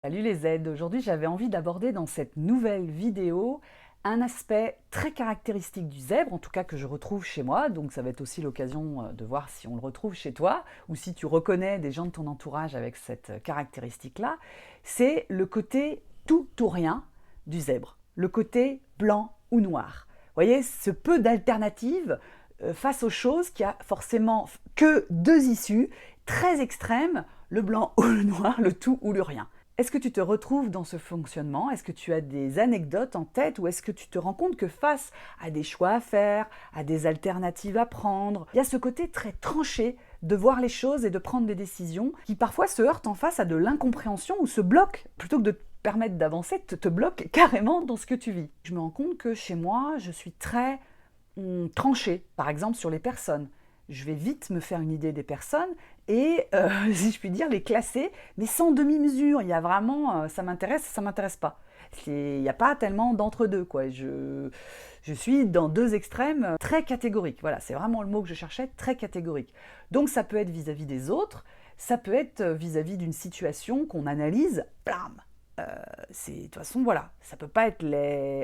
Salut les Z, aujourd'hui j'avais envie d'aborder dans cette nouvelle vidéo un aspect très caractéristique du zèbre, en tout cas que je retrouve chez moi, donc ça va être aussi l'occasion de voir si on le retrouve chez toi, ou si tu reconnais des gens de ton entourage avec cette caractéristique-là, c'est le côté tout ou rien du zèbre, le côté blanc ou noir. Vous voyez, ce peu d'alternatives face aux choses qui a forcément que deux issues très extrêmes, le blanc ou le noir, le tout ou le rien. Est-ce que tu te retrouves dans ce fonctionnement? Est-ce que tu as des anecdotes en tête ou est-ce que tu te rends compte que face à des choix à faire, à des alternatives à prendre, il y a ce côté très tranché de voir les choses et de prendre des décisions qui parfois se heurtent en face à de l'incompréhension ou se bloquent, plutôt que de te permettre d'avancer, te bloquent carrément dans ce que tu vis. Je me rends compte que chez moi, je suis très tranchée, par exemple sur les personnes. Je vais vite me faire une idée des personnes et, si je puis dire, les classer, mais sans demi-mesure. Il y a vraiment, ça m'intéresse pas. Il n'y a pas tellement d'entre-deux, quoi. Je suis dans deux extrêmes très catégoriques. Voilà, c'est vraiment le mot que je cherchais, très catégorique. Donc ça peut être vis-à-vis des autres, ça peut être vis-à-vis d'une situation qu'on analyse, blam. De toute façon, voilà, ça peut pas être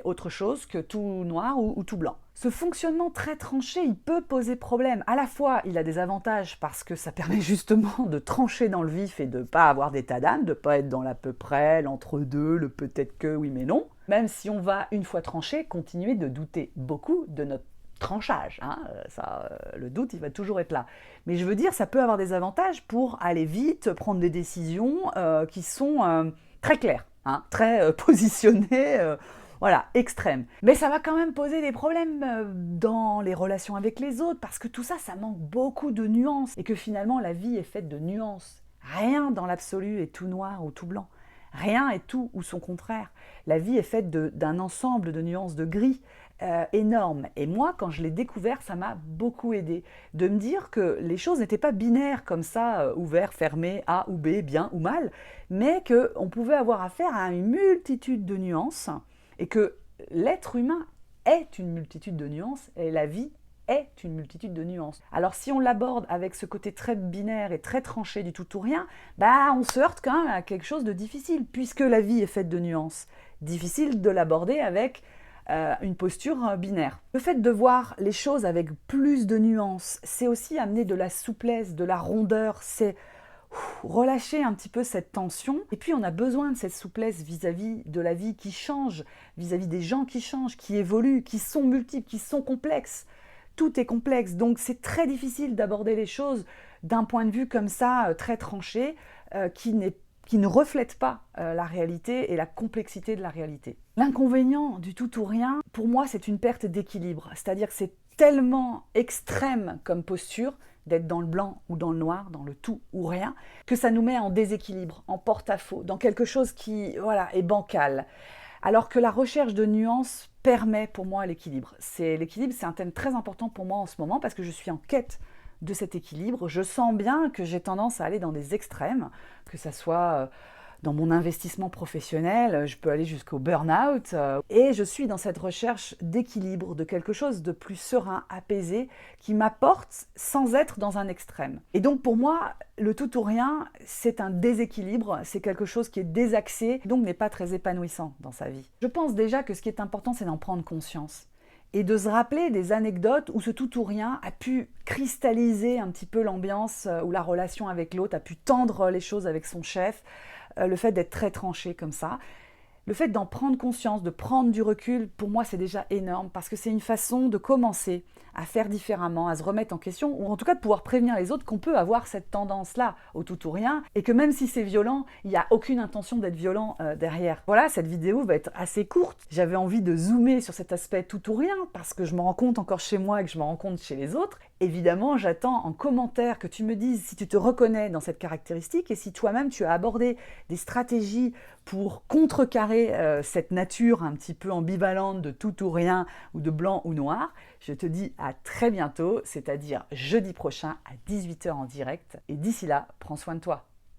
autre chose que tout noir ou tout blanc. Ce fonctionnement très tranché, il peut poser problème. À la fois, il a des avantages parce que ça permet justement de trancher dans le vif et de pas avoir d'état d'âme, de pas être dans l'à peu près, l'entre-deux, le peut-être que, oui mais non. Même si on va, une fois tranché, continuer de douter beaucoup de notre tranchage. Hein. Le doute, il va toujours être là. Mais je veux dire, ça peut avoir des avantages pour aller vite, prendre des décisions qui sont très claires, hein, très positionnées, voilà, extrêmes. Mais ça va quand même poser des problèmes dans les relations avec les autres, parce que tout ça, ça manque beaucoup de nuances, et que finalement, la vie est faite de nuances. Rien dans l'absolu est tout noir ou tout blanc. Rien est tout ou son contraire. La vie est faite d'un ensemble de nuances de gris énorme. Et moi, quand je l'ai découvert, ça m'a beaucoup aidé. De me dire que les choses n'étaient pas binaires comme ça, ouvert, fermé, A ou B, bien ou mal, mais qu'on pouvait avoir affaire à une multitude de nuances et que l'être humain est une multitude de nuances et la vie est une multitude de nuances. Alors si on l'aborde avec ce côté très binaire et très tranché du tout ou rien, bah on se heurte quand même à quelque chose de difficile, puisque la vie est faite de nuances. Difficile de l'aborder avec une posture binaire. Le fait de voir les choses avec plus de nuances, c'est aussi amener de la souplesse, de la rondeur, c'est relâcher un petit peu cette tension. Et puis on a besoin de cette souplesse vis-à-vis de la vie qui change, vis-à-vis des gens qui changent, qui évoluent, qui sont multiples, qui sont complexes. Tout est complexe, donc c'est très difficile d'aborder les choses d'un point de vue comme ça, très tranché, qui ne reflète pas la réalité et la complexité de la réalité. L'inconvénient du tout ou rien, pour moi, c'est une perte d'équilibre. C'est-à-dire que c'est tellement extrême comme posture d'être dans le blanc ou dans le noir, dans le tout ou rien, que ça nous met en déséquilibre, en porte-à-faux, dans quelque chose qui, voilà, est bancal. Alors que la recherche de nuances permet pour moi l'équilibre. L'équilibre, c'est un thème très important pour moi en ce moment parce que je suis en quête de cet équilibre. Je sens bien que j'ai tendance à aller dans des extrêmes, que ça soit dans mon investissement professionnel, je peux aller jusqu'au burn-out. Et je suis dans cette recherche d'équilibre, de quelque chose de plus serein, apaisé, qui m'apporte sans être dans un extrême. Et donc pour moi, le tout ou rien, c'est un déséquilibre, c'est quelque chose qui est désaxé, donc n'est pas très épanouissant dans sa vie. Je pense déjà que ce qui est important, c'est d'en prendre conscience. Et de se rappeler des anecdotes où ce tout ou rien a pu cristalliser un petit peu l'ambiance ou la relation avec l'autre, a pu tendre les choses avec son chef, le fait d'être très tranché comme ça. Le fait d'en prendre conscience, de prendre du recul, pour moi, c'est déjà énorme parce que c'est une façon de commencer à faire différemment, à se remettre en question, ou en tout cas de pouvoir prévenir les autres qu'on peut avoir cette tendance-là au tout ou rien, et que même si c'est violent, il n'y a aucune intention d'être violent derrière. Voilà, cette vidéo va être assez courte. J'avais envie de zoomer sur cet aspect tout ou rien, parce que je me rends compte encore chez moi et que je me rends compte chez les autres. Évidemment, j'attends en commentaire que tu me dises si tu te reconnais dans cette caractéristique, et si toi-même tu as abordé des stratégies pour contrecarrer cette nature un petit peu ambivalente de tout ou rien, ou de blanc ou noir. Je te dis à très bientôt, c'est-à-dire jeudi prochain à 18 h en direct. Et d'ici là, prends soin de toi.